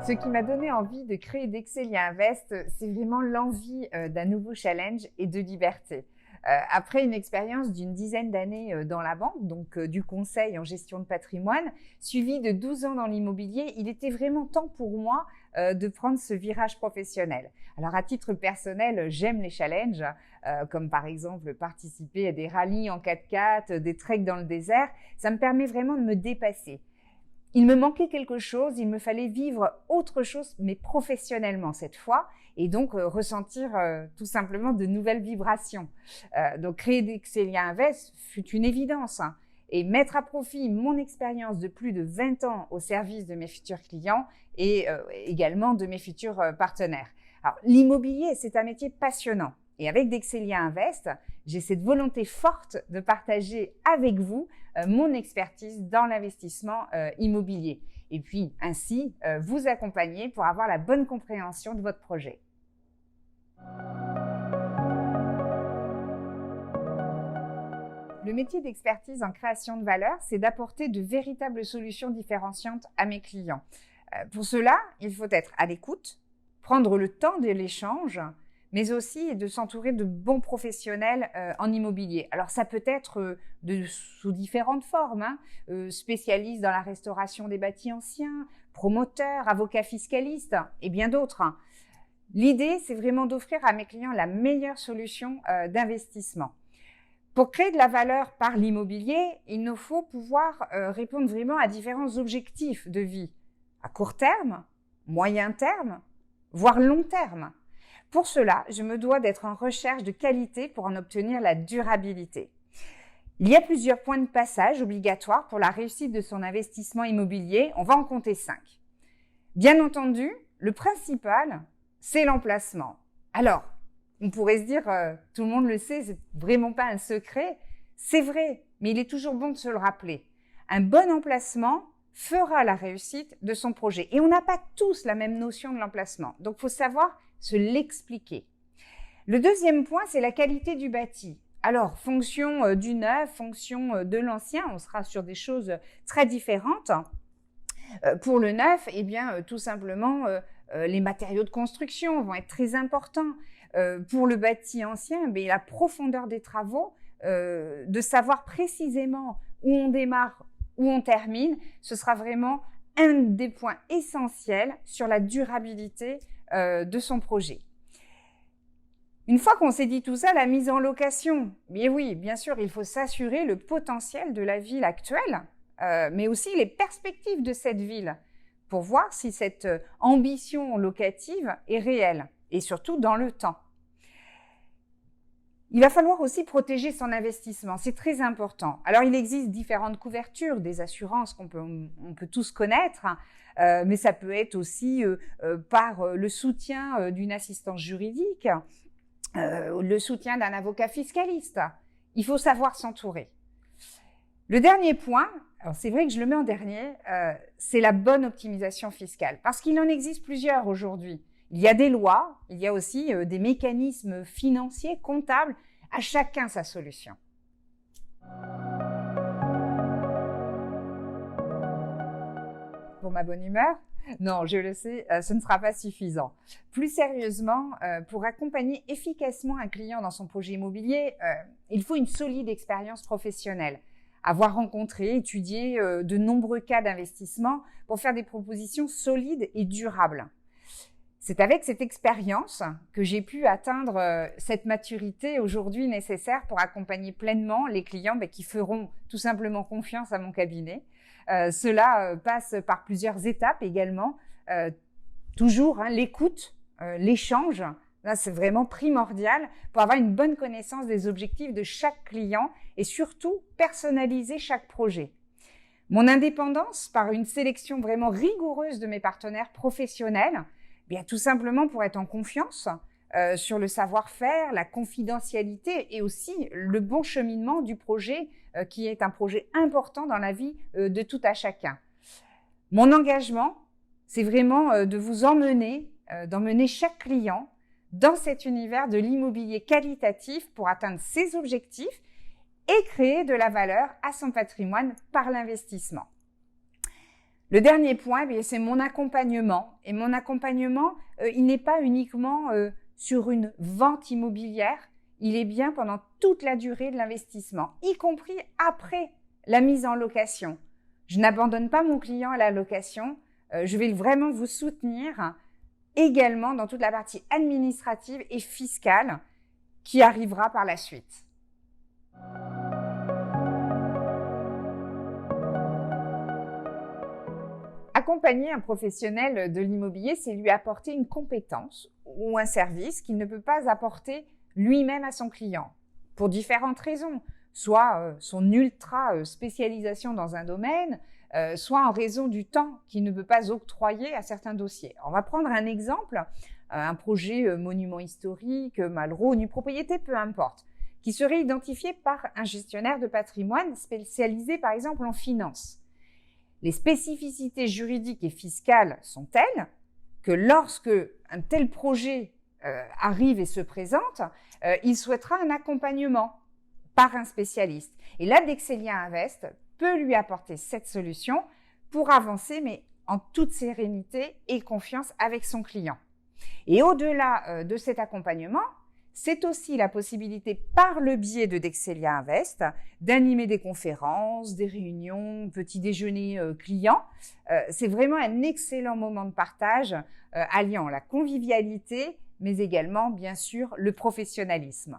Ce qui m'a donné envie de créer Dexelia Invest, c'est vraiment l'envie d'un nouveau challenge et de liberté. Après une expérience d'une dizaine d'années dans la banque, donc du conseil en gestion de patrimoine, suivi de 12 ans dans l'immobilier, il était vraiment temps pour moi de prendre ce virage professionnel. Alors à titre personnel, j'aime les challenges, comme par exemple participer à des rallyes en 4x4, des treks dans le désert. Ça me permet vraiment de me dépasser. Il me manquait quelque chose, il me fallait vivre autre chose, mais professionnellement cette fois, et donc ressentir tout simplement de nouvelles vibrations. Donc créer Dexelia Invest fut une évidence, hein, et mettre à profit mon expérience de plus de 20 ans au service de mes futurs clients et également de mes futurs partenaires. Alors l'immobilier, c'est un métier passionnant. Et avec Dexelia Invest, j'ai cette volonté forte de partager avec vous mon expertise dans l'investissement immobilier. Et puis, ainsi, vous accompagner pour avoir la bonne compréhension de votre projet. Le métier d'expertise en création de valeur, c'est d'apporter de véritables solutions différenciantes à mes clients. Pour cela, il faut être à l'écoute, prendre le temps de l'échange, mais aussi de s'entourer de bons professionnels en immobilier. Alors ça peut être sous différentes formes, hein, spécialistes dans la restauration des bâtis anciens, promoteurs, avocats fiscalistes et bien d'autres. Hein. L'idée, c'est vraiment d'offrir à mes clients la meilleure solution d'investissement. Pour créer de la valeur par l'immobilier, il nous faut pouvoir répondre vraiment à différents objectifs de vie, à court terme, moyen terme, voire long terme. Pour cela, je me dois d'être en recherche de qualité pour en obtenir la durabilité. Il y a plusieurs points de passage obligatoires pour la réussite de son investissement immobilier. On va en compter 5. Bien entendu, le principal, c'est l'emplacement. Alors, on pourrait se dire, tout le monde le sait, c'est vraiment pas un secret. C'est vrai, mais il est toujours bon de se le rappeler. Un bon emplacement fera la réussite de son projet. Et on n'a pas tous la même notion de l'emplacement. Donc, il faut savoir se l'expliquer. Le deuxième point, c'est la qualité du bâti. Alors, fonction du neuf, fonction de l'ancien, on sera sur des choses très différentes. Pour le neuf, eh bien, tout simplement, les matériaux de construction vont être très importants. Pour le bâti ancien, eh la profondeur des travaux, de savoir précisément où on démarre, où on termine, ce sera vraiment un des points essentiels sur la durabilité de son projet. Une fois qu'on s'est dit tout ça, la mise en location. Mais oui, bien sûr, il faut s'assurer le potentiel de la ville actuelle, mais aussi les perspectives de cette ville pour voir si cette ambition locative est réelle et surtout dans le temps. Il va falloir aussi protéger son investissement, c'est très important. Alors, il existe différentes couvertures, des assurances qu'on peut tous connaître, mais ça peut être aussi par le soutien d'une assistance juridique, le soutien d'un avocat fiscaliste. Il faut savoir s'entourer. Le dernier point, alors c'est vrai que je le mets en dernier, c'est la bonne optimisation fiscale, parce qu'il en existe plusieurs aujourd'hui. Il y a des lois, il y a aussi des mécanismes financiers, comptables, à chacun sa solution. Pour ma bonne humeur? Non, je le sais, ce ne sera pas suffisant. Plus sérieusement, pour accompagner efficacement un client dans son projet immobilier, il faut une solide expérience professionnelle. Avoir rencontré, étudié de nombreux cas d'investissement pour faire des propositions solides et durables. C'est avec cette expérience que j'ai pu atteindre cette maturité aujourd'hui nécessaire pour accompagner pleinement les clients qui feront tout simplement confiance à mon cabinet. Cela passe par plusieurs étapes également. Toujours l'écoute, l'échange, là c'est vraiment primordial pour avoir une bonne connaissance des objectifs de chaque client et surtout personnaliser chaque projet. Mon indépendance par une sélection vraiment rigoureuse de mes partenaires professionnels, bien tout simplement pour être en confiance sur le savoir-faire, la confidentialité et aussi le bon cheminement du projet qui est un projet important dans la vie de tout à chacun. Mon engagement, c'est vraiment de vous emmener, d'emmener chaque client dans cet univers de l'immobilier qualitatif pour atteindre ses objectifs et créer de la valeur à son patrimoine par l'investissement. Le dernier point, c'est mon accompagnement. Et mon accompagnement, il n'est pas uniquement sur une vente immobilière, il est bien pendant toute la durée de l'investissement, y compris après la mise en location. Je n'abandonne pas mon client à la location, je vais vraiment vous soutenir également dans toute la partie administrative et fiscale qui arrivera par la suite. Accompagner un professionnel de l'immobilier, c'est lui apporter une compétence ou un service qu'il ne peut pas apporter lui-même à son client, pour différentes raisons, soit son ultra spécialisation dans un domaine, soit en raison du temps qu'il ne peut pas octroyer à certains dossiers. On va prendre un exemple, un projet monument historique, Malraux, nue propriété, peu importe, qui serait identifié par un gestionnaire de patrimoine spécialisé par exemple en finance. Les spécificités juridiques et fiscales sont telles que lorsque un tel projet arrive et se présente, il souhaitera un accompagnement par un spécialiste. Et là, Dexelia Invest peut lui apporter cette solution pour avancer, mais en toute sérénité et confiance avec son client. Et au-delà de cet accompagnement, c'est aussi la possibilité, par le biais de Dexelia Invest, d'animer des conférences, des réunions, petits déjeuners clients. C'est vraiment un excellent moment de partage, alliant la convivialité, mais également, bien sûr, le professionnalisme.